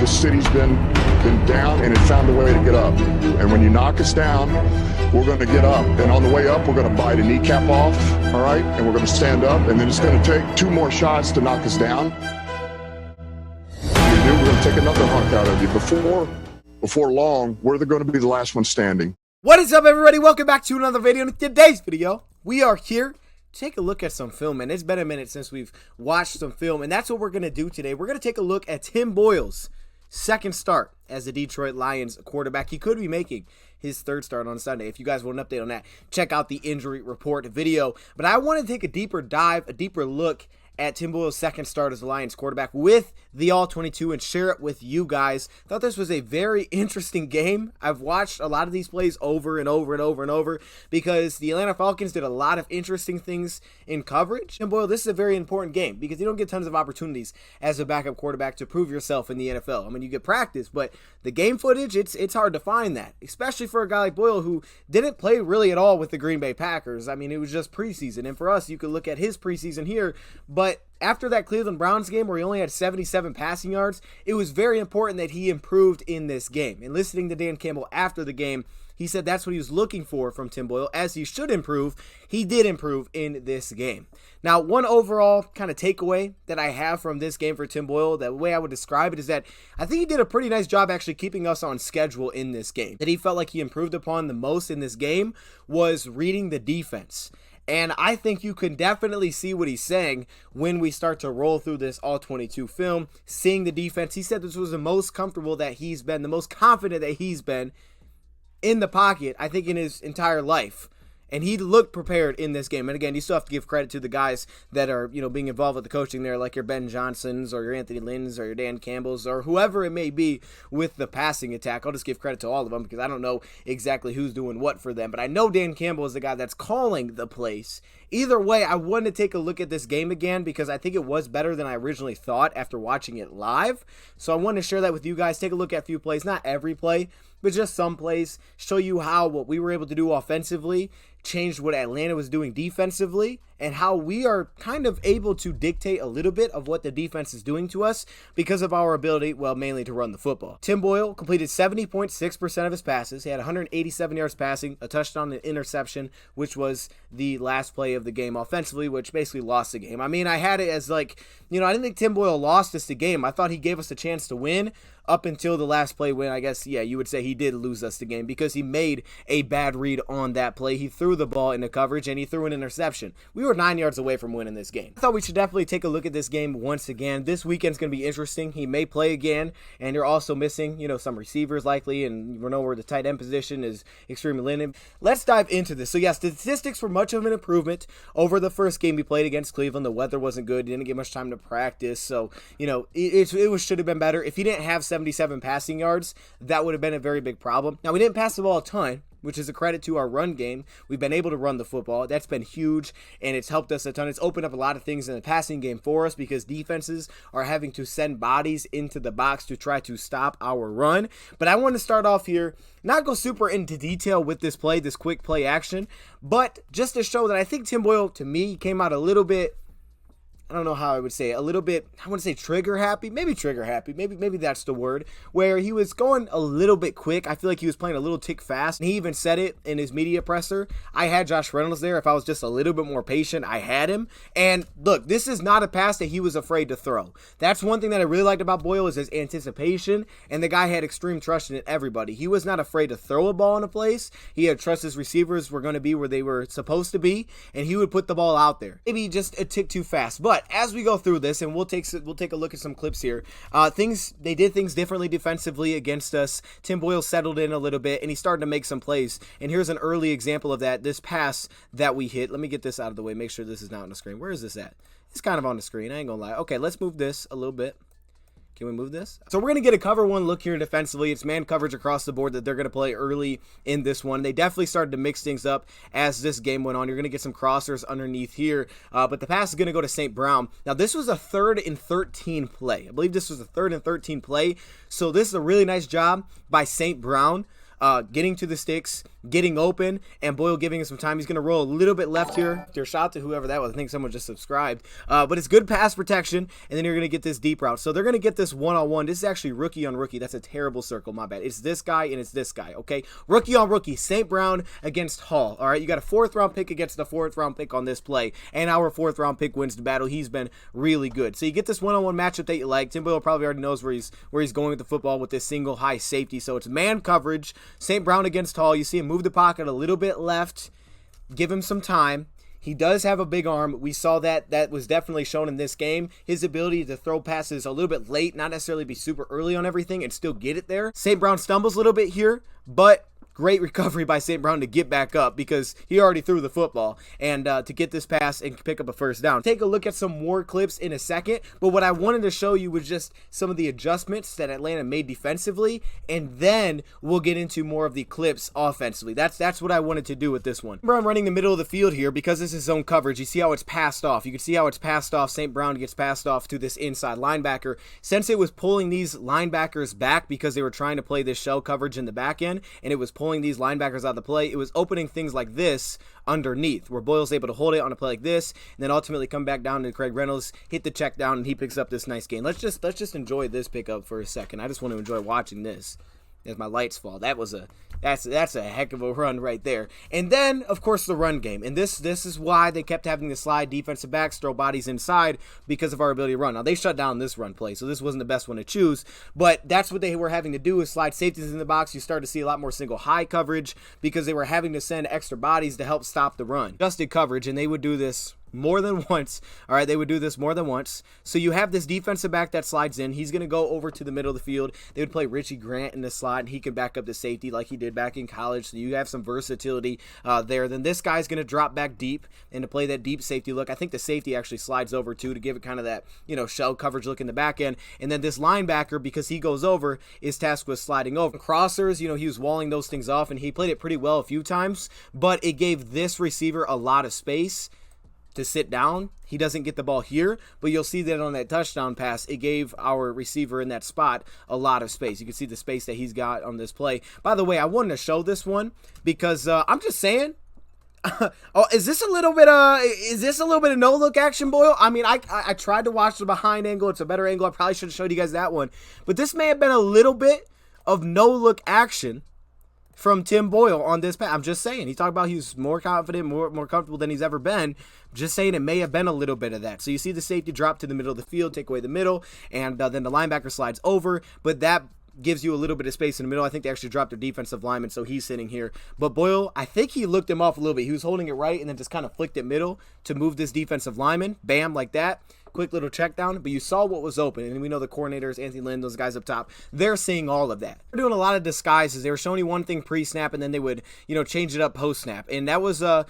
the city's been down and it found a way to get up. And when you knock us down, we're going to get up. And on the way up, we're going to bite a kneecap off, all right? And we're going to stand up, and then it's going to take 2 more shots to knock us down. We're going to take another hunk out of you. Before long, we're going to be the last one standing. What is up, everybody? Welcome back to another video. In today's video, we are here to take a look at some film, and it's been a minute since we've watched some film, and that's what we're going to do today. We're going to take a look at Tim Boyle's second start as the Detroit Lions quarterback. He could be making his third start on Sunday. If you guys want an update on that, check out the injury report video. But I want to take a deeper dive, a deeper look at Tim Boyle's second start as the Lions quarterback with the All-22 and share it with you guys. Thought this was a very interesting game. I've watched a lot of these plays over and over and over and over because the Atlanta Falcons did a lot of interesting things in coverage. And Boyle, this is a very important game because you don't get tons of opportunities as a backup quarterback to prove yourself in the NFL. I mean, you get practice, but the game footage, it's hard to find that, especially for a guy like Boyle who didn't play really at all with the Green Bay Packers. I mean, it was just preseason. And for us, you could look at his preseason here, but after that Cleveland Browns game where he only had 77 passing yards, it was very important that he improved in this game. And listening to Dan Campbell after the game, he said that's what he was looking for from Tim Boyle, as he should improve. He did improve in this game. Now, one overall kind of takeaway that I have from this game for Tim Boyle, the way I would describe it, is that I think he did a pretty nice job actually keeping us on schedule in this game. That he felt like he improved upon the most in this game was reading the defense. And I think you can definitely see what he's saying when we start to roll through this All-22 film, seeing the defense. He said this was the most comfortable that he's been, the most confident that he's been in the pocket, I think, in his entire life. And he looked prepared in this game. And again, you still have to give credit to the guys that are, being involved with the coaching there, like your Ben Johnsons or your Anthony Lynn's or your Dan Campbell's or whoever it may be with the passing attack. I'll just give credit to all of them because I don't know exactly who's doing what for them. But I know Dan Campbell is the guy that's calling the plays. Either way, I wanted to take a look at this game again because I think it was better than I originally thought after watching it live. So I wanted to share that with you guys. Take a look at a few plays, not every play, but just some plays, show you how what we were able to do offensively changed what Atlanta was doing defensively and how we are kind of able to dictate a little bit of what the defense is doing to us because of our ability, well, mainly to run the football. Tim Boyle completed 70.6% of his passes. He had 187 yards passing, a touchdown, and an interception, which was the last play of the game offensively, which basically lost the game. I mean, I had it as like, I didn't think Tim Boyle lost us the game. I thought he gave us a chance to win up until the last play when I guess, yeah, you would say he did lose us the game because he made a bad read on that play. He threw the ball into coverage and he threw an interception. We were 9 yards away from winning this game. I thought we should definitely take a look at this game once again. This weekend's going to be interesting. He may play again, and you're also missing, some receivers likely, and we know where the tight end position is extremely limited. Let's dive into this. So, yeah, statistics were much of an improvement over the first game we played against Cleveland. The weather wasn't good. Didn't get much time to practice, so, it should have been better. If he didn't have 77 passing yards, that would have been a very big problem. Now, we didn't pass the ball a ton, which is a credit to our run game. We've been able to run the football. That's been huge, and it's helped us a ton. It's opened up a lot of things in the passing game for us because defenses are having to send bodies into the box to try to stop our run. But I want to start off here, not go super into detail with this play, this quick play action, but just to show that I think Tim Boyle, to me, came out a little bit, I don't know how I would say it, a little bit, I want to say trigger happy, maybe that's the word, where he was going a little bit quick. I feel like he was playing a little tick fast, and he even said it in his media presser. I had Josh Reynolds there. If I was just a little bit more patient, I had him. And look, this is not a pass that he was afraid to throw. That's one thing that I really liked about Boyle is his anticipation, and the guy had extreme trust in everybody. He was not afraid to throw a ball in a place. He had trust his receivers were going to be where they were supposed to be, and he would put the ball out there. Maybe just a tick too fast, but as we go through this, and we'll take a look at some clips here, they did things differently defensively against us. Tim Boyle settled in a little bit, and he started to make some plays. And here's an early example of that. This pass that we hit. Let me get this out of the way. Make sure this is not on the screen. Where is this at? It's kind of on the screen. I ain't gonna lie. Okay, let's move this a little bit. Can we move this? So we're going to get a cover one look here defensively. It's man coverage across the board that they're going to play early in this one. They definitely started to mix things up as this game went on. You're going to get some crossers underneath here, but the pass is going to go to St. Brown. Now, this was a 3rd and 13 play. I believe this was a 3rd and 13 play, so this is a really nice job by St. Brown getting to the sticks, getting open, and Boyle giving him some time. He's going to roll a little bit left here. Your shot to whoever that was. I think someone just subscribed. But it's good pass protection, and then you're going to get this deep route. So they're going to get this one-on-one. This is actually rookie on rookie. That's a terrible circle, my bad. It's this guy and it's this guy, okay? Rookie on rookie. St. Brown against Hall, all right? You got a 4th-round pick against the 4th-round pick on this play, and our 4th-round pick wins the battle. He's been really good. So you get this one-on-one matchup that you like. Tim Boyle probably already knows where he's going with the football with this single high safety. So it's man coverage. St. Brown against Hall. You see him move the pocket a little bit left. Give him some time. He does have a big arm. We saw that. That was definitely shown in this game. His ability to throw passes a little bit late, not necessarily be super early on everything and still get it there. St. Brown stumbles a little bit here, but great recovery by St. Brown to get back up because he already threw the football and to get this pass and pick up a first down. Take a look at some more clips in a second, but what I wanted to show you was just some of the adjustments that Atlanta made defensively, and then we'll get into more of the clips offensively. That's what I wanted to do with this one. Remember, I'm running the middle of the field here because this is zone coverage. You see how it's passed off. You can see how it's passed off. St. Brown gets passed off to this inside linebacker. Since it was pulling these linebackers back because they were trying to play this shell coverage in the back end, and it was pulling these linebackers out of the play, it was opening things like this underneath where Boyle's able to hold it on a play like this and then ultimately come back down to Craig Reynolds, hit the check down, and he picks up this nice gain. Let's just enjoy this pickup for a second. I just want to enjoy watching this as my lights fall. That's a heck of a run right there. And then, of course, the run game. And this is why they kept having to slide defensive backs, throw bodies inside because of our ability to run. Now, they shut down this run play, so this wasn't the best one to choose. But that's what they were having to do is slide safeties in the box. You start to see a lot more single high coverage because they were having to send extra bodies to help stop the run. Adjusted coverage, and they would do this more than once. All right, they would do this more than once. So you have this defensive back that slides in. He's going to go over to the middle of the field. They would play Richie Grant in the slot, and he could back up the safety like he did back in college. So you have some versatility there. Then this guy's going to drop back deep and to play that deep safety look. I think the safety actually slides over too to give it kind of that, shell coverage look in the back end. And then this linebacker, because he goes over, is tasked with sliding over. Crossers, he was walling those things off, and he played it pretty well a few times, but it gave this receiver a lot of space to sit down. He doesn't get the ball here, but you'll see that on that touchdown pass, it gave our receiver in that spot a lot of space. You can see the space that he's got on this play. By the way, I wanted to show this one because I'm just saying, is this a little bit of no look action, Boyle? I mean, I tried to watch the behind angle. It's a better angle. I probably should have showed you guys that one, but this may have been a little bit of no look action from Tim Boyle on this pass. I'm just saying. He talked about he's more confident, more comfortable than he's ever been. Just saying it may have been a little bit of that. So you see the safety drop to the middle of the field, take away the middle, and then the linebacker slides over, but that gives you a little bit of space in the middle. I think they actually dropped their defensive lineman, so he's sitting here. But Boyle, I think he looked him off a little bit. He was holding it right and then just kind of flicked it middle to move this defensive lineman. Bam, like that. Quick little check down, but you saw what was open, and we know the coordinators, Anthony Lynn, those guys up top, they're seeing all of that. They're doing a lot of disguises. They were showing you one thing pre-snap, and then they would, change it up post-snap, and that was, I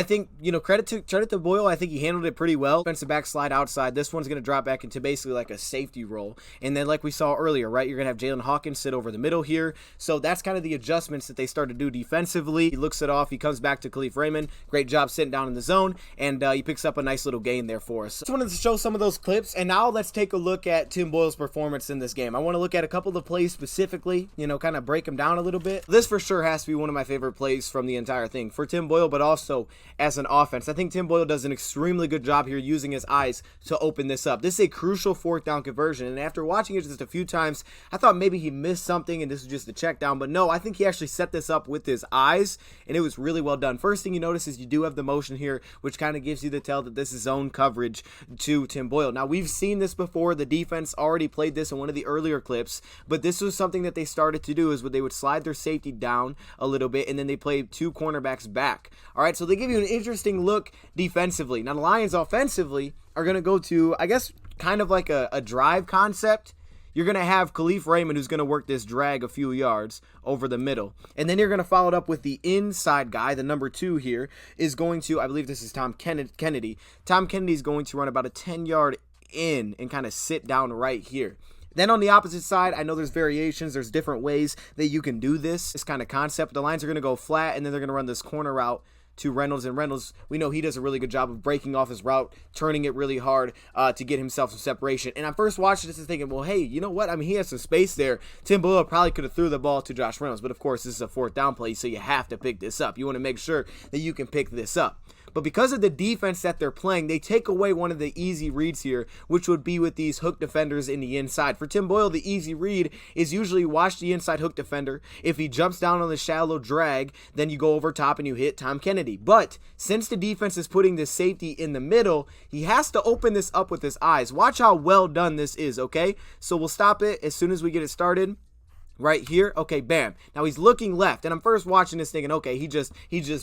think, credit to Boyle. I think he handled it pretty well. Defensive back slide outside. This one's going to drop back into basically like a safety role, and then like we saw earlier, right, you're going to have Jalen Hawkins sit over the middle here, so that's kind of the adjustments that they started to do defensively. He looks it off. He comes back to Khalif Raymond. Great job sitting down in the zone, and he picks up a nice little gain there for us. Just wanted to show some of those clips. And now let's take a look at Tim Boyle's performance in this game. I want to look at a couple of plays specifically, kind of break them down a little bit. This for sure has to be one of my favorite plays from the entire thing for Tim Boyle, but also as an offense. I think Tim Boyle does an extremely good job here using his eyes to open this up. This is a crucial 4th down conversion, and after watching it just a few times, I thought maybe he missed something and this was just a check down, but no, I think he actually set this up with his eyes, and it was really well done. First thing you notice is you do have the motion here, which kind of gives you the tell that this is zone coverage to Tim Boyle. Now, we've seen this before. The defense already played this in one of the earlier clips, but this was something that they started to do is they would slide their safety down a little bit, and then they played 2 cornerbacks back. All right, so they give you an interesting look defensively. Now, the Lions offensively are going to go to, I guess, kind of like a drive concept. You're going to have Khalif Raymond, who's going to work this drag a few yards over the middle. And then you're going to follow it up with the inside guy. The number 2 here is going to, I believe this is Tom Kennedy. Tom Kennedy's going to run about a 10-yard in and kind of sit down right here. Then on the opposite side, I know there's variations. There's different ways that you can do this kind of concept. The Lions are going to go flat, and then they're going to run this corner route to Reynolds, and Reynolds, we know he does a really good job of breaking off his route, turning it really hard to get himself some separation. And I first watched this and thinking, well, hey, you know what? I mean, he has some space there. Tim Boyle probably could have threw the ball to Josh Reynolds, but of course, this is a 4th down play, so you have to pick this up. You want to make sure that you can pick this up. But because of the defense that they're playing, they take away one of the easy reads here, which would be with these hook defenders in the inside. For Tim Boyle, the easy read is usually watch the inside hook defender. If he jumps down on the shallow drag, then you go over top and you hit Tom Kennedy. But since the defense is putting this safety in the middle, he has to open this up with his eyes. Watch how well done this is, okay? So we'll stop it as soon as we get it started. Right here, okay, bam. Now he's looking left, and I'm first watching this thinking, okay, he just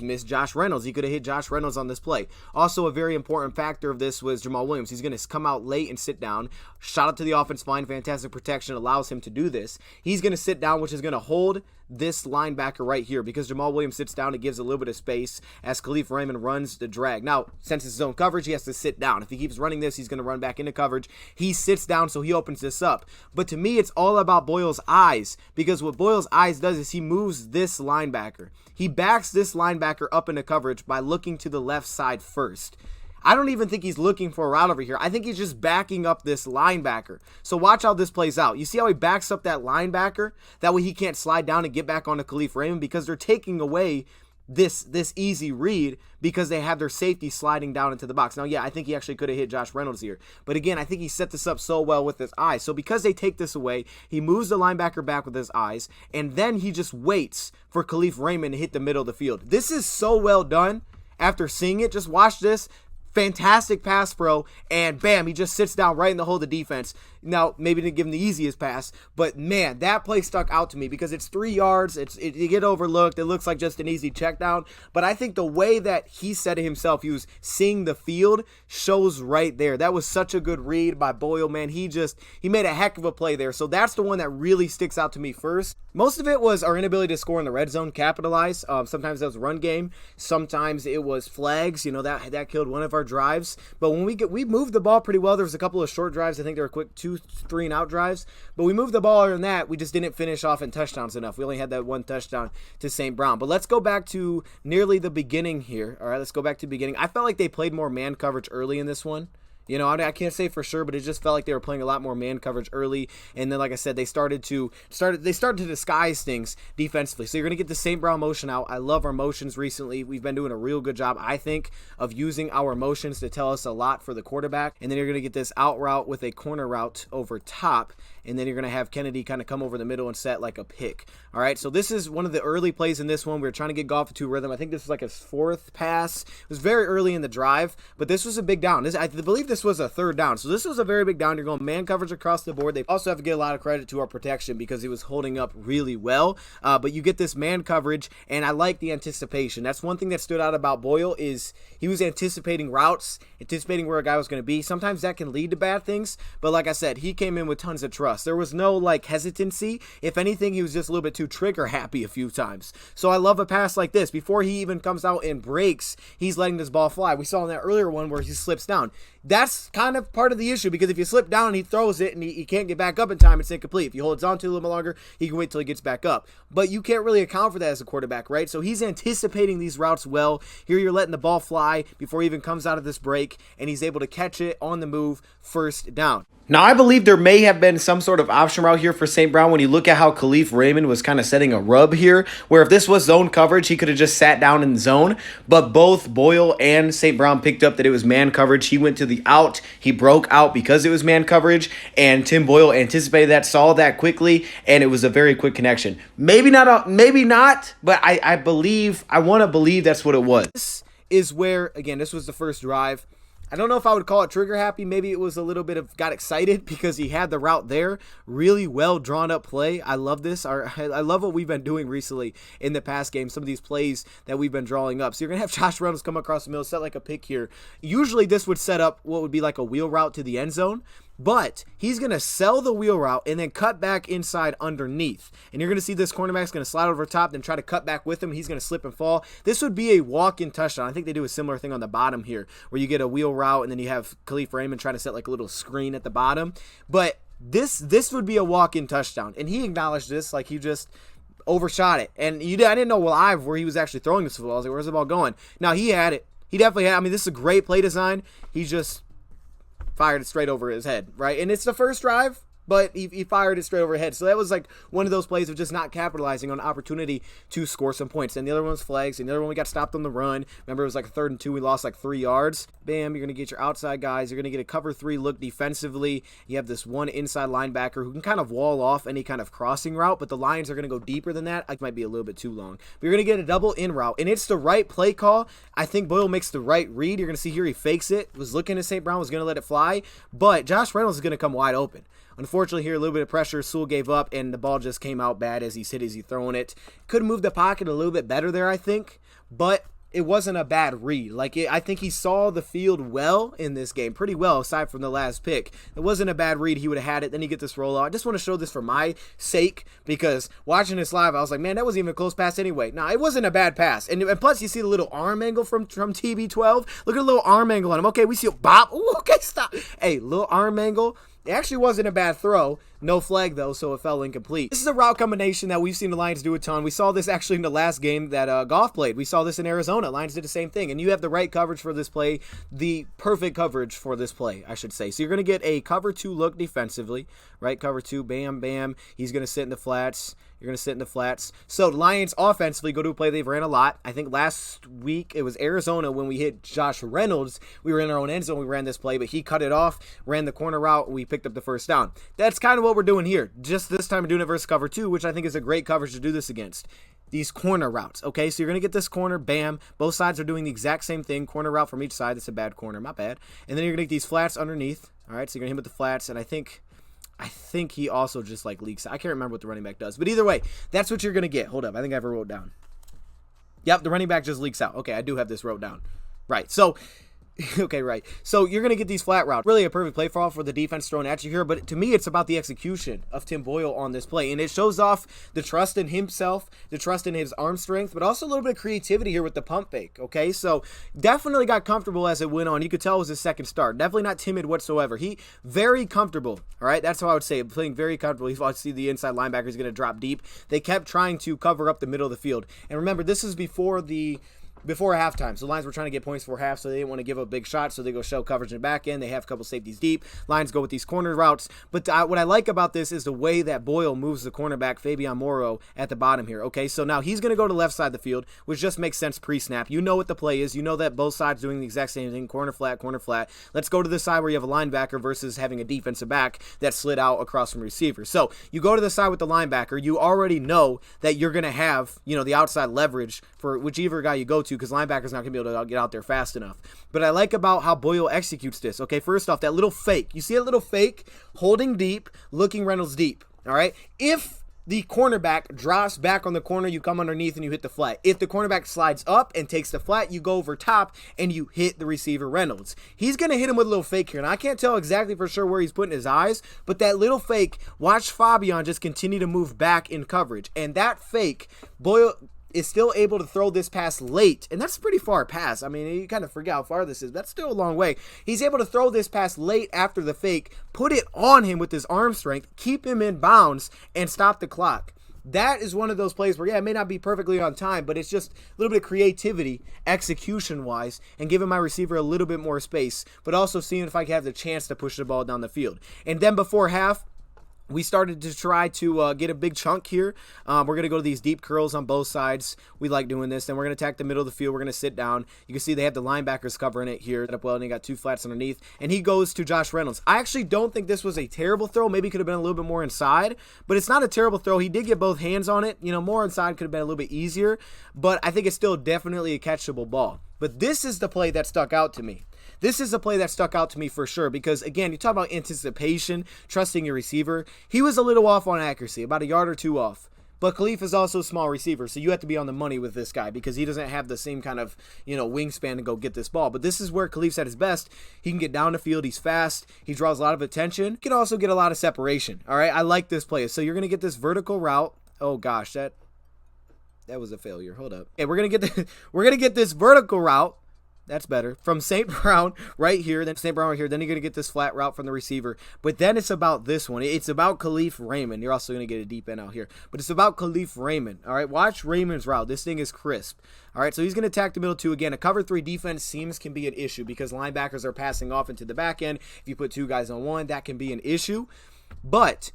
missed Josh Reynolds. He could have hit Josh Reynolds on this play. Also, a very important factor of this was Jamal Williams. He's going to come out late and sit down. Shot up to the offensive line, fantastic protection allows him to do this. He's going to sit down, which is going to hold this linebacker right here because Jamal Williams sits down. It gives a little bit of space as Khalif Raymond runs the drag. Now, since it's zone coverage, he has to sit down. If he keeps running this, he's going to run back into coverage. He sits down, so he opens this up. But to me, it's all about Boyle's eyes because what Boyle's eyes does is he moves this linebacker. He backs this linebacker up into coverage by looking to the left side first. I don't even think he's looking for a route over here. I think he's just backing up this linebacker. So watch how this plays out. You see how he backs up that linebacker? That way he can't slide down and get back onto Khalif Raymond because they're taking away this easy read because they have their safety sliding down into the box. Now, yeah, I think he actually could have hit Josh Reynolds here. But again, I think he set this up so well with his eyes. So because they take this away, he moves the linebacker back with his eyes, and then he just waits for Khalif Raymond to hit the middle of the field. This is so well done after seeing it. Just watch this. Fantastic pass pro, and bam, he just sits down right in the hole of the defense. Now, maybe didn't give him the easiest pass, but man, that play stuck out to me because it's 3 yards. You get overlooked. It looks like just an easy check down, but I think the way that he said it himself, he was seeing the field, shows right there. That was such a good read by Boyle, man. He made a heck of a play there. So that's the one that really sticks out to me first. Most of it was our inability to score in the red zone, capitalize. Sometimes that was run game. Sometimes it was flags. You know, that killed one of our drives. But when we moved the ball pretty well. There was a couple of short drives. I think they were quick 2, 3 and out drives. But we moved the ball other than that. We just didn't finish off in touchdowns enough. We only had that one touchdown to St. Brown. But let's go back to nearly the beginning here. All right, let's go back to the beginning. I felt like they played more man coverage early in this one. You know, I can't say for sure, but it just felt like they were playing a lot more man coverage early. And then, like I said, they started to disguise things defensively. So you're going to get the St. Brown motion out. I love our motions recently. We've been doing a real good job, I think, of using our motions to tell us a lot for the quarterback. And then you're going to get this out route with a corner route over top. And then you're going to have Kennedy kind of come over the middle and set like a pick. All right, so this is one of the early plays in this one. We were trying to get Goff into rhythm. I think this was like his 4th pass. It was very early in the drive, but this was a big down. I believe this was a 3rd down. So this was a very big down. You're going man coverage across the board. They also have to get a lot of credit to our protection because he was holding up really well. But you get this man coverage, and I like the anticipation. That's one thing that stood out about Boyle is he was anticipating routes, anticipating where a guy was going to be. Sometimes that can lead to bad things, but like I said, he came in with tons of trust. There was no like hesitancy. If anything, he was just a little bit too trigger happy a few times. So I love a pass like this. Before he even comes out and breaks, he's letting this ball fly. We saw in that earlier one where he slips down. That's kind of part of the issue because if you slip down and he throws it and he can't get back up in time, it's incomplete. If he holds on to it a little bit longer, he can wait till he gets back up. But you can't really account for that as a quarterback, right? So he's anticipating these routes well. Here you're letting the ball fly before he even comes out of this break, and he's able to catch it on the move, 1st down. Now, I believe there may have been some sort of option route here for St. Brown when you look at how Khalif Raymond was kind of setting a rub here, where if this was zone coverage, he could have just sat down in the zone. But both Boyle and St. Brown picked up that it was man coverage. He went to the out. He broke out because it was man coverage, and Tim Boyle anticipated that, saw that quickly, and it was a very quick connection. Maybe not, but I want to believe that's what it was. This is where, again, this was the first drive. I don't know if I would call it trigger happy. Maybe it was a little bit of got excited because he had the route there. Really well drawn up play. I love this. I love what we've been doing recently in the past game. Some of these plays that we've been drawing up. So you're going to have Josh Reynolds come across the middle, set like a pick here. Usually this would set up what would be like a wheel route to the end zone. But he's going to sell the wheel route and then cut back inside underneath. And you're going to see this cornerback's going to slide over top, then try to cut back with him. He's going to slip and fall. This would be a walk-in touchdown. I think they do a similar thing on the bottom here where you get a wheel route and then you have Khalif Raymond trying to set like a little screen at the bottom. But this would be a walk-in touchdown. And he acknowledged this, like he just overshot it. And I didn't know live where he was actually throwing this football. I was like, where's the ball going? Now, he had it. He definitely had. I mean, this is a great play design. He just fired it straight over his head, right? And it's the first drive, but he fired it straight over his head. So that was like one of those plays of just not capitalizing on opportunity to score some points. And the other one was flags. And the other one, we got stopped on the run. Remember, it was like a 3rd and 2. We lost like 3 yards. Bam, you're going to get your outside guys. You're going to get a cover 3 look defensively. You have this one inside linebacker who can kind of wall off any kind of crossing route, but the Lions are going to go deeper than that. It might be a little bit too long. But you're going to get a double in route, and it's the right play call. I think Boyle makes the right read. You're going to see here he fakes it, was looking at St. Brown, was going to let it fly, but Josh Reynolds is going to come wide open. Unfortunately, here, a little bit of pressure. Sewell gave up, and the ball just came out bad as he's throwing it. Could have moved the pocket a little bit better there, I think, but it wasn't a bad read. I think he saw the field well in this game, pretty well, aside from the last pick. It wasn't a bad read. He would have had it. Then you get this rollout. I just want to show this for my sake, because watching this live, I was like, man, that wasn't even a close pass anyway. Nah, it wasn't a bad pass. And plus, you see the little arm angle from TB12. Look at the little arm angle on him. Okay, we see a bop. Ooh, okay, stop. Hey, little arm angle. It actually wasn't a bad throw. No flag, though, so it fell incomplete. This is a route combination that we've seen the Lions do a ton. We saw this actually in the last game that Goff played. We saw this in Arizona. Lions did the same thing. And you have the right coverage for this play, the perfect coverage for this play, I should say. So you're going to get a cover 2 look defensively, right? Cover 2, bam, bam. He's going to sit in the flats. You're going to sit in the flats. So the Lions offensively go to a play they've ran a lot. I think last week it was Arizona when we hit Josh Reynolds. We were in our own end zone. We ran this play, but he cut it off, ran the corner route. We picked up the first down. That's kind of what we're doing here. Just this time we're doing it versus cover 2, which I think is a great coverage to do this against. These corner routes, okay? So you're going to get this corner, bam. Both sides are doing the exact same thing. Corner route from each side. That's a bad corner, my bad. And then you're going to get these flats underneath, all right? So you're going to hit him with the flats, and I think he also just like leaks. I can't remember what the running back does. But either way, that's what you're going to get. Hold up. I think I have it wrote down. Yep, the running back just leaks out. Okay, I do have this wrote down. Right. So okay, right. So you're going to get these flat routes. Really a perfect play for the defense thrown at you here. But to me, it's about the execution of Tim Boyle on this play. And it shows off the trust in himself, the trust in his arm strength, but also a little bit of creativity here with the pump fake. Okay, so definitely got comfortable as it went on. You could tell it was his second start. Definitely not timid whatsoever. He very comfortable. All right, that's how I would say it. Playing very comfortable. You see the inside linebacker is going to drop deep. They kept trying to cover up the middle of the field. And remember, this is before halftime. So the Lions were trying to get points before half, so they didn't want to give up a big shot, so they go shell coverage in the back end. They have a couple safeties deep. Lions go with these corner routes. But what I like about this is the way that Boyle moves the cornerback, Fabian Morrow, at the bottom here. Okay, so now he's going to go to the left side of the field, which just makes sense pre-snap. You know what the play is. You know that both sides doing the exact same thing, corner flat, corner flat. Let's go to the side where you have a linebacker versus having a defensive back that slid out across from receiver. So you go to the side with the linebacker. You already know that you're going to have, the outside leverage for whichever guy you go to, because linebacker's not going to be able to get out there fast enough. But I like about how Boyle executes this. Okay, first off, that little fake. You see a little fake, holding deep, looking Reynolds deep. All right? If the cornerback drops back on the corner, you come underneath and you hit the flat. If the cornerback slides up and takes the flat, you go over top and you hit the receiver Reynolds. He's going to hit him with a little fake here. And I can't tell exactly for sure where he's putting his eyes, but that little fake, watch Fabian just continue to move back in coverage. And that fake, Boyle is still able to throw this pass late, and that's a pretty far pass. I mean, you kind of forget how far this is. That's still a long way. He's able to throw this pass late after the fake, put it on him with his arm strength, keep him in bounds, and stop the clock. That is one of those plays where, it may not be perfectly on time, but it's just a little bit of creativity, execution-wise, and giving my receiver a little bit more space, but also seeing if I can have the chance to push the ball down the field. And then before half, we started to try to get a big chunk here. We're going to go to these deep curls on both sides. We like doing this. Then we're going to attack the middle of the field. We're going to sit down. You can see they have the linebackers covering it here. Up well, and they got two flats underneath. And he goes to Josh Reynolds. I actually don't think this was a terrible throw. Maybe it could have been a little bit more inside. But it's not a terrible throw. He did get both hands on it. More inside could have been a little bit easier. But I think it's still definitely a catchable ball. But this is the play that stuck out to me. This is a play that stuck out to me for sure because, again, you talk about anticipation, trusting your receiver. He was a little off on accuracy, about a yard or two off. But Khalif is also a small receiver, so you have to be on the money with this guy because he doesn't have the same kind of, wingspan to go get this ball. But this is where Khalif's at his best. He can get down the field. He's fast. He draws a lot of attention. He can also get a lot of separation. All right, I like this play. So you're going to get this vertical route. Oh, gosh, that was a failure. Hold up. Okay, we're going to get this vertical route. That's better. From St. Brown right here, then St. Brown right here. Then you're going to get this flat route from the receiver. But then it's about this one. It's about Khalif Raymond. You're also going to get a deep end out here. But it's about Khalif Raymond. All right, watch Raymond's route. This thing is crisp. All right, so he's going to attack the middle too. Again, a cover 3 defense seems can be an issue because linebackers are passing off into the back end. If you put 2 guys on 1, that can be an issue. But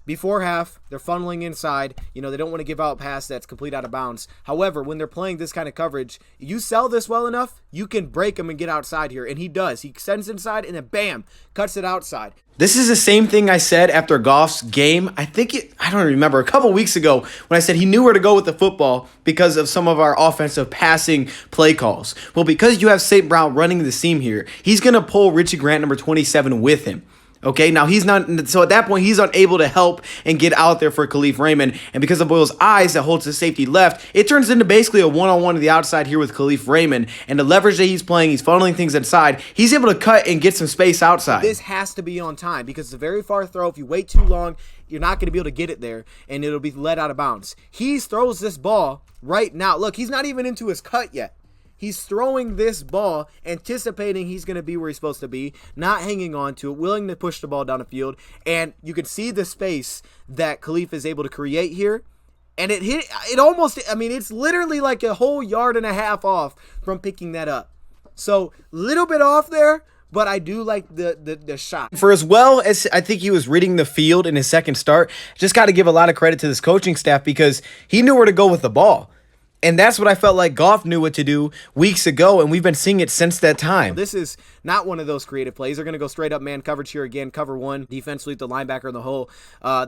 before half, they're funneling inside. You know, they don't want to give out a pass that's complete out of bounds. However, when they're playing this kind of coverage, you sell this well enough, you can break him and get outside here. And he does. He extends inside and then bam, cuts it outside. This is the same thing I said after Goff's game. I don't remember, a couple weeks ago when I said he knew where to go with the football because of some of our offensive passing play calls. Well, because you have St. Brown running the seam here, he's going to pull Richie Grant, number 27, with him. Okay, now he's not, so at that point, he's unable to help and get out there for Khalif Raymond. And because of Boyle's eyes that holds the safety left, it turns into basically a one-on-one to the outside here with Khalif Raymond. And the leverage that he's playing, he's funneling things inside. He's able to cut and get some space outside. This has to be on time because it's a very far throw. If you wait too long, you're not going to be able to get it there, and it'll be let out of bounds. He throws this ball right now. Look, he's not even into his cut yet. He's throwing this ball, anticipating he's going to be where he's supposed to be, not hanging on to it, willing to push the ball down the field. And you can see the space that Khalif is able to create here. And it almost, I mean, it's literally like a whole yard and a half off from picking that up. So, little bit off there, but I do like the shot. For as well as I think he was reading the field in his second start, just got to give a lot of credit to this coaching staff because he knew where to go with the ball. And that's what I felt like Goff knew what to do weeks ago, and we've been seeing it since that time. This is not one of those creative plays. They're going to go straight up man coverage here again, cover 1, defensively the linebacker in the hole.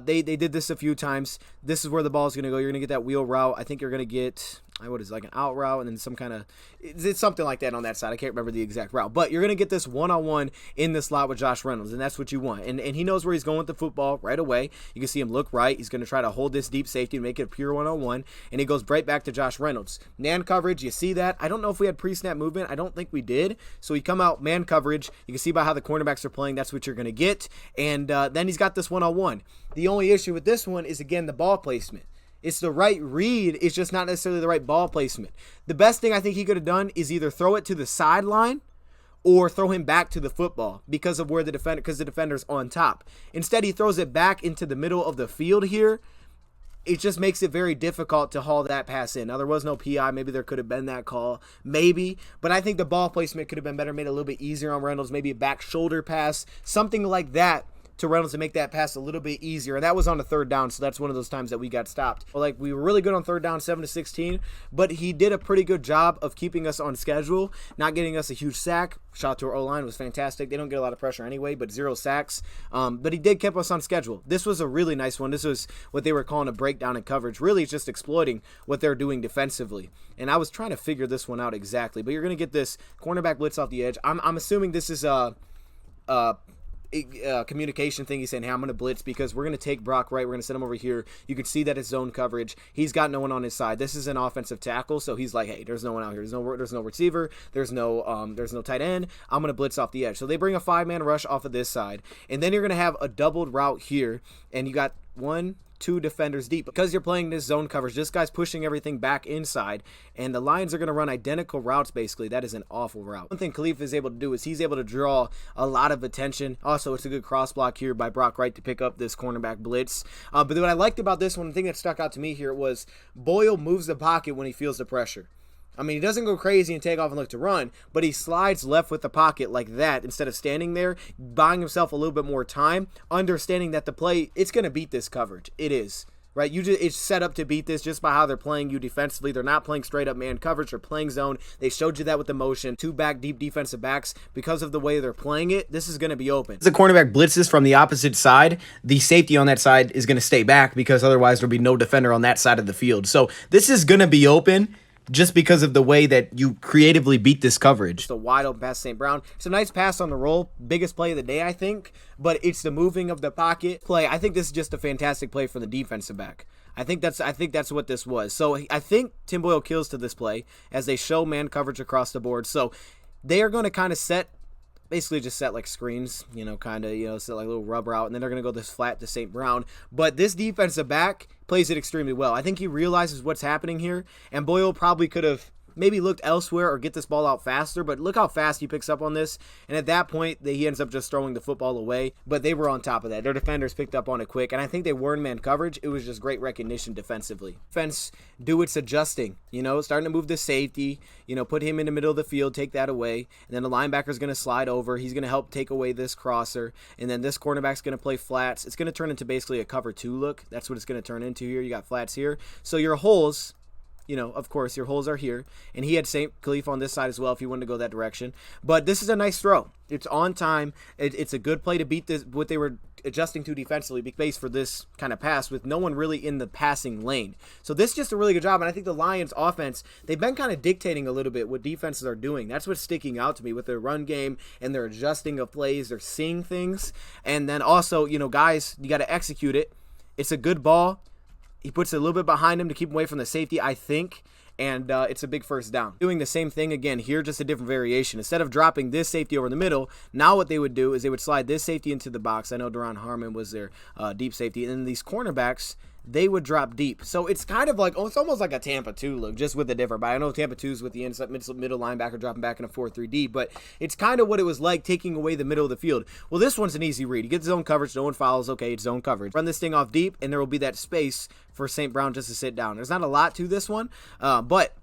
They did this a few times. This is where the ball is going to go. You're going to get that wheel route. I think you're going to get, what is it, like an out route and then some kind of, it's something like that on that side. I can't remember the exact route. But you're going to get this one-on-one in the slot with Josh Reynolds, and that's what you want. And he knows where he's going with the football right away. You can see him look right. He's going to try to hold this deep safety and make it a pure one-on-one, and he goes right back to Josh Reynolds. Man coverage, you see that. I don't know if we had pre-snap movement. I don't think we did. So he come out man coverage. You can see by how the cornerbacks are playing, that's what you're going to get. And then he's got this one-on-one. The only issue with this one is, again, the ball placement. It's the right read. It's just not necessarily the right ball placement. The best thing I think he could have done is either throw it to the sideline or throw him back to the football because of where the defender's on top. Instead, he throws it back into the middle of the field here. It just makes it very difficult to haul that pass in. Now, there was no PI. Maybe there could have been that call. Maybe. But I think the ball placement could have been better, made it a little bit easier on Reynolds. Maybe a back shoulder pass. Something like that to Reynolds to make that pass a little bit easier. And that was on the third down, so that's one of those times that we got stopped. Like, we were really good on third down, 7-16, but he did a pretty good job of keeping us on schedule, not getting us a huge sack. Shout out to our O-line, was fantastic. They don't get a lot of pressure anyway, but 0 sacks. But he did keep us on schedule. This was a really nice one. This was what they were calling a breakdown in coverage. Really, it's just exploiting what they're doing defensively. And I was trying to figure this one out exactly, but you're going to get this cornerback blitz off the edge. I'm assuming this is a communication thing. He's saying, hey, I'm going to blitz because we're going to take Brock right. We're going to send him over here. You can see that it's zone coverage. He's got no one on his side. This is an offensive tackle, so he's like, hey, there's no one out here. There's no receiver. There's no tight end. I'm going to blitz off the edge. So they bring a 5-man rush off of this side, and then you're going to have a doubled route here, and you got 1-2 defenders deep. Because you're playing this zone coverage, this guy's pushing everything back inside, and the Lions are going to run identical routes, basically. That is an awful route. One thing Khalif is able to do is he's able to draw a lot of attention. Also, it's a good cross block here by Brock Wright to pick up this cornerback blitz. But what I liked about this one, the thing that stuck out to me here was Boyle moves the pocket when he feels the pressure. I mean, he doesn't go crazy and take off and look to run, but he slides left with the pocket like that instead of standing there, buying himself a little bit more time, understanding that the play, it's going to beat this coverage. It is, right? It's set up to beat this just by how they're playing you defensively. They're not playing straight up man coverage. They're playing zone. They showed you that with the motion. 2 back deep defensive backs. Because of the way they're playing it, this is going to be open. The cornerback blitzes from the opposite side. The safety on that side is going to stay back because otherwise there'll be no defender on that side of the field. So this is going to be open just because of the way that you creatively beat this coverage. It's a wide open pass to St. Brown. It's a nice pass on the roll. Biggest play of the day, I think. But it's the moving of the pocket play. I think this is just a fantastic play for the defensive back. I think that's what this was. So I think Tim Boyle kills to this play as they show man coverage across the board. So they are going to kind of basically just set like screens, set like a little rubber out, and then they're going to go this flat to St. Brown. But this defensive back plays it extremely well. I think he realizes what's happening here, and Boyle probably could have maybe looked elsewhere or get this ball out faster, but look how fast he picks up on this. And at that point, he ends up just throwing the football away. But they were on top of that. Their defenders picked up on it quick, and I think they were in man coverage. It was just great recognition defensively. Defense do its adjusting, starting to move the safety, put him in the middle of the field, take that away, and then the linebacker's going to slide over. He's going to help take away this crosser, and then this cornerback's going to play flats. It's going to turn into basically a cover 2 look. That's what it's going to turn into here. You got flats here. So your holes, of course, your holes are here. And he had St. Khalif on this side as well if you wanted to go that direction. But this is a nice throw. It's on time. It's a good play to beat this, what they were adjusting to defensively, big base for this kind of pass with no one really in the passing lane. So this is just a really good job. And I think the Lions offense, they've been kind of dictating a little bit what defenses are doing. That's what's sticking out to me with their run game and their adjusting of plays. They're seeing things. And then also, guys, you got to execute it. It's a good ball. He puts it a little bit behind him to keep him away from the safety, I think, and it's a big first down. Doing the same thing again here, just a different variation. Instead of dropping this safety over the middle, now what they would do is they would slide this safety into the box. I know Duron Harmon was their deep safety, and then these cornerbacks, they would drop deep. So it's kind of like, it's almost like a Tampa 2 look, just with a different, but I know Tampa 2's with the inside middle linebacker dropping back in a 4-3 but it's kind of what it was like taking away the middle of the field. Well, this one's an easy read. You get zone coverage, no one follows, okay, it's zone coverage. Run this thing off deep, and there will be that space for St. Brown just to sit down. There's not a lot to this one, but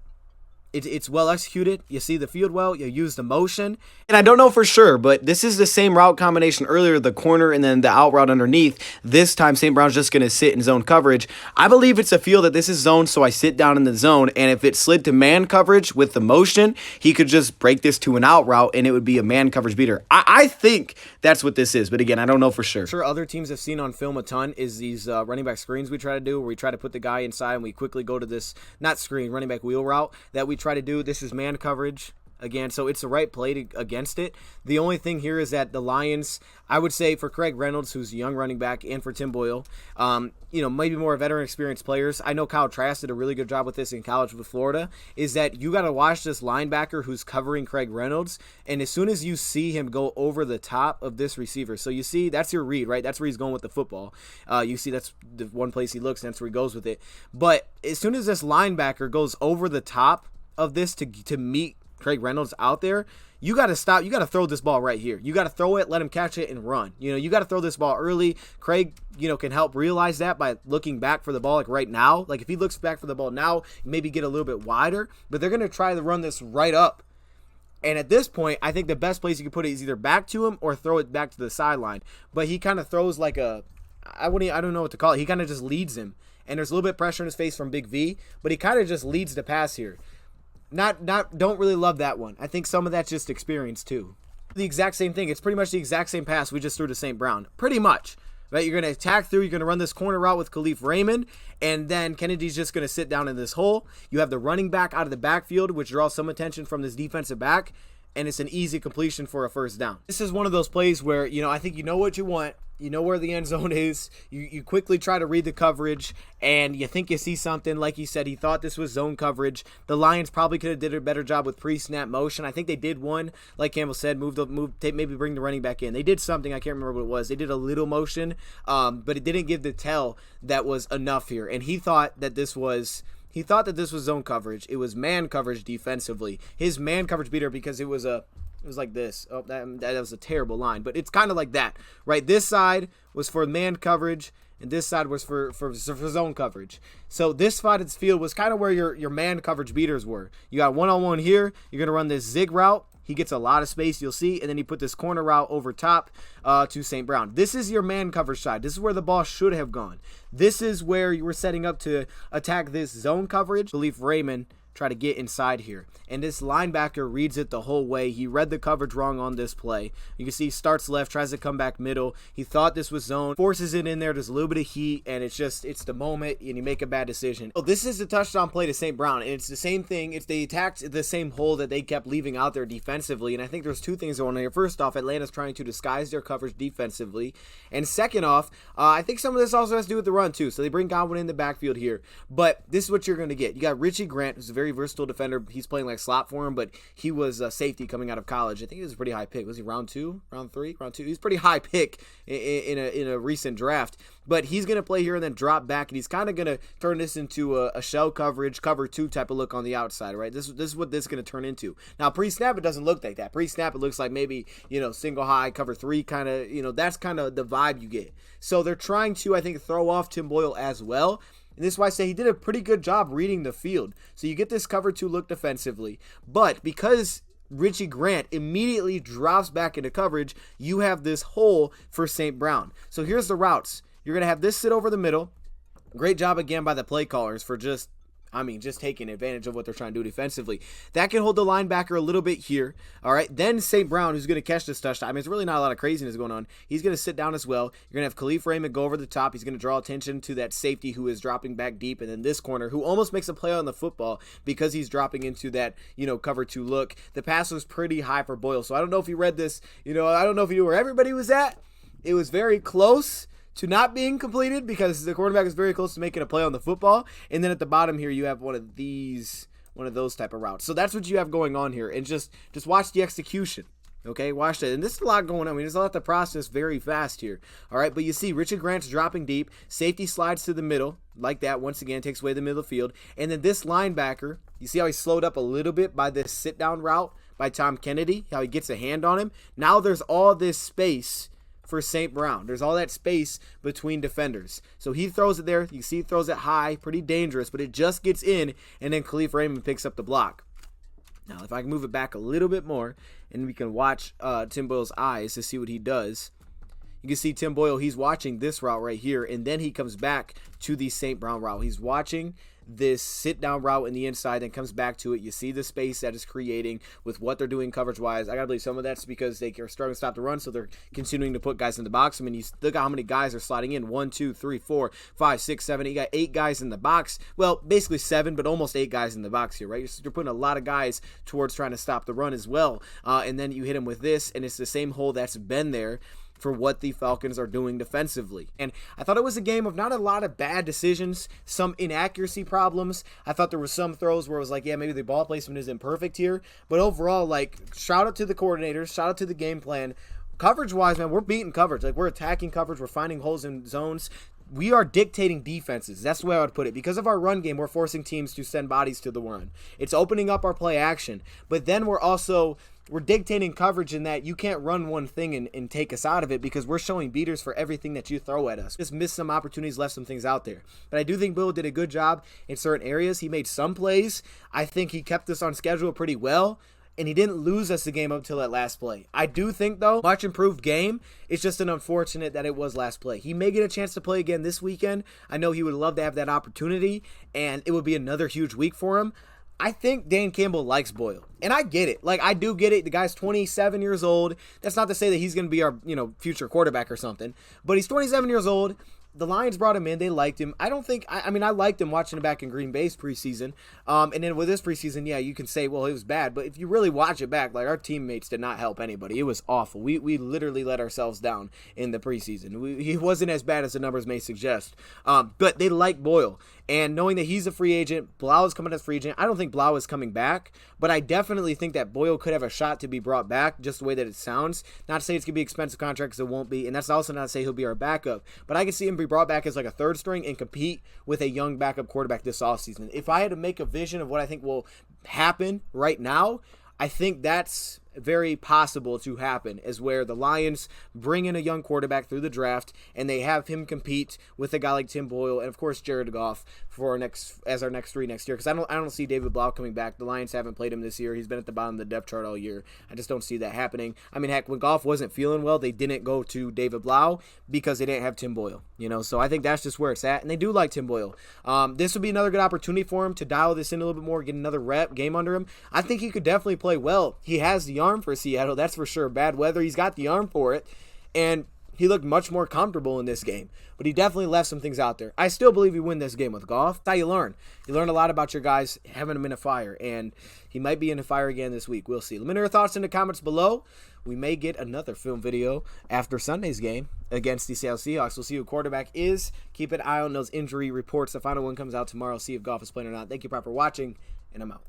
it's well executed. You see the field well. You use the motion. And I don't know for sure, but this is the same route combination earlier, the corner and then the out route underneath. This time, St. Brown's just going to sit in zone coverage. I believe it's a feel that this is zone, so I sit down in the zone. And if it slid to man coverage with the motion, he could just break this to an out route, and it would be a man coverage beater. I think that's what this is. But again, I don't know for sure. Sure, other teams have seen on film a ton is these running back screens we try to do, where we try to put the guy inside and we quickly go to this, not screen, running back wheel route that we try to do. This is man coverage again, so it's the right play against it. The only thing here is that the Lions, I would say for Craig Reynolds, who's a young running back, and for Tim Boyle, maybe more veteran experienced players. I know Kyle Trask did a really good job with this in college with Florida, is that you got to watch this linebacker who's covering Craig Reynolds, and as soon as you see him go over the top of this receiver, so you see that's your read, right? That's where he's going with the football. You see that's the one place he looks, and that's where he goes with it. But as soon as this linebacker goes over the top of this to meet Craig Reynolds out there, you got to stop. You got to throw this ball right here. You got to throw it, let him catch it, and run. You got to throw this ball early. Craig, can help realize that by looking back for the ball, like right now. Like if he looks back for the ball now, maybe get a little bit wider, but they're going to try to run this right up. And at this point, I think the best place you can put it is either back to him or throw it back to the sideline. But he kind of throws like I don't know what to call it. He kind of just leads him. And there's a little bit of pressure in his face from Big V, but he kind of just leads the pass here. Don't really love that one. I think some of that's just experience too. The exact same thing. It's pretty much the exact same pass we just threw to St. Brown. Pretty much. Right? You're going to attack through. You're going to run this corner route with Khalif Raymond, and then Kennedy's just going to sit down in this hole. You have the running back out of the backfield, which draws some attention from this defensive back, and it's an easy completion for a first down. This is one of those plays where, I think you know what you want. You know where the end zone is. You quickly try to read the coverage, and you think you see something. Like you said, he thought this was zone coverage. The Lions probably could have did a better job with pre-snap motion. I think they did one, like Campbell said, maybe bring the running back in. They did something. I can't remember what it was. They did a little motion, but it didn't give the tell that was enough here. And he thought that this was zone coverage. It was man coverage defensively. His man coverage beater because it was like this. Oh, that was a terrible line, but it's kind of like that, right? This side was for man coverage, and this side was for zone coverage. So this side of the field was kind of where your man coverage beaters were. You got one-on-one here. You're going to run this zig route. He gets a lot of space, you'll see, and then he put this corner route over top to St. Brown. This is your man coverage side. This is where the ball should have gone. This is where you were setting up to attack this zone coverage. Khalif Raymond try to get inside here. And this linebacker reads it the whole way. He read the coverage wrong on this play. You can see he starts left, tries to come back middle. He thought this was zone, forces it in there. There's a little bit of heat, and it's the moment, and you make a bad decision. So this is the touchdown play to St. Brown, and it's the same thing. They attacked the same hole that they kept leaving out there defensively, and I think there's two things going on here. First off, Atlanta's trying to disguise their coverage defensively, and second off, I think some of this also has to do with the run too. So they bring Godwin in the backfield here, but this is what you're going to get. You got Richie Grant, who's a very very versatile defender. He's playing like slot for him, but he was a safety coming out of college. I think he was a pretty high pick. Was he round 2, round 3, round 2? He's a pretty high pick in a recent draft. But he's going to play here and then drop back, and he's kind of going to turn this into a shell coverage, cover 2 type of look on the outside, right? This is what this is going to turn into. Now, pre-snap, it doesn't look like that. Pre-snap, it looks like maybe, single high, cover 3 kind of, that's kind of the vibe you get. So they're trying to, I think, throw off Tim Boyle as well. And this is why I say he did a pretty good job reading the field. So you get this cover 2 look defensively. But because Richie Grant immediately drops back into coverage, you have this hole for St. Brown. So here's the routes. You're going to have this sit over the middle. Great job again by the play callers for just taking advantage of what they're trying to do defensively. That can hold the linebacker a little bit here. All right. Then St. Brown, who's going to catch this touchdown. I mean, it's really not a lot of craziness going on. He's going to sit down as well. You're going to have Khalif Raymond go over the top. He's going to draw attention to that safety who is dropping back deep. And then this corner who almost makes a play on the football because he's dropping into that, cover 2 look. The pass was pretty high for Boyle. So I don't know if you read this. I don't know if you knew where everybody was at. It was very close to not being completed because the quarterback is very close to making a play on the football. And then at the bottom here, you have one of those type of routes. So that's what you have going on here. And just watch the execution. Okay, watch that. And there's a lot going on. I mean, there's a lot to process very fast here. All right, but you see Richard Grant's dropping deep. Safety slides to the middle like that. Once again, takes away the middle of the field. And then this linebacker, you see how he slowed up a little bit by this sit-down route by Tom Kennedy, how he gets a hand on him. Now there's all this space for St. Brown. There's all that space between defenders. So he throws it there. You see he throws it high, pretty dangerous, but it just gets in, and then Khalif Raymond picks up the block. Now, if I can move it back a little bit more, and we can watch Tim Boyle's eyes to see what he does. You can see Tim Boyle, he's watching this route right here, and then he comes back to the St. Brown route. He's watching this sit-down route in the inside, then comes back to it. You see the space that is creating with what they're doing coverage-wise. I got to believe some of that's because they are starting to stop the run, so they're continuing to put guys in the box. I mean, you look at how many guys are sliding in. 1, 2, 3, 4, 5, 6, 7. You got 8 guys in the box. Well, basically 7, but almost 8 guys in the box here, right? You're putting a lot of guys towards trying to stop the run as well. And then you hit them with this, and it's the same hole that's been there for what the Falcons are doing defensively. And I thought it was a game of not a lot of bad decisions, some inaccuracy problems. I thought there were some throws where it was like, yeah, maybe the ball placement isn't perfect here. But overall, like, shout out to the coordinators, shout out to the game plan. Coverage-wise, man, we're beating coverage. Like, we're attacking coverage. We're finding holes in zones. We are dictating defenses. That's the way I would put it. Because of our run game, we're forcing teams to send bodies to the run. It's opening up our play action. But then we're dictating coverage in that you can't run one thing and take us out of it because we're showing beaters for everything that you throw at us. Just missed some opportunities, left some things out there. But I do think Bill did a good job in certain areas. He made some plays. I think he kept us on schedule pretty well. And he didn't lose us the game up until that last play. I do think, though, much improved game. It's just an unfortunate that it was last play. He may get a chance to play again this weekend. I know he would love to have that opportunity, and it would be another huge week for him. I think Dan Campbell likes Boyle, and I get it. Like, I do get it. The guy's 27 years old. That's not to say that he's going to be our, future quarterback or something, but he's 27 years old. The Lions brought him in. They liked him. I liked him watching him back in Green Bay's preseason. And then with this preseason, yeah, you can say, well, it was bad. But if you really watch it back, like, our teammates did not help anybody. It was awful. We literally let ourselves down in the preseason. He wasn't as bad as the numbers may suggest. But they like Boyle. And knowing that he's a free agent, Blau is coming as free agent. I don't think Blau is coming back, but I definitely think that Boyle could have a shot to be brought back, just the way that it sounds. Not to say it's going to be an expensive contract, because it won't be, and that's also not to say he'll be our backup, but I can see him be brought back as like a third string and compete with a young backup quarterback this offseason. If I had to make a vision of what I think will happen right now, I think that's very possible to happen, is where the Lions bring in a young quarterback through the draft and they have him compete with a guy like Tim Boyle and of course Jared Goff for our next 3 next year, because I don't see David Blau coming back. The Lions haven't played him this year. He's been at the bottom of the depth chart all year. I just don't see that happening. I mean, heck, when Goff wasn't feeling well, they didn't go to David Blau because they didn't have Tim Boyle, so I think that's just where it's at, and they do like Tim Boyle. This would be another good opportunity for him to dial this in a little bit more, get another game under him. I think he could definitely play well. He has the arm for Seattle, that's for sure. Bad weather, he's got the arm for it, and he looked much more comfortable in this game, but he definitely left some things out there. I still believe you win this game with Goff. That's how you learn. You learn a lot about your guys, having them in a fire, and he might be in a fire again this week. We'll see. Let me know your thoughts in the comments below. We may get another film video after Sunday's game against the Seattle Seahawks. We'll see who quarterback is. Keep an eye on those injury reports. The final one comes out tomorrow. See if Goff is playing or not. Thank you, Prop, for watching, and I'm out.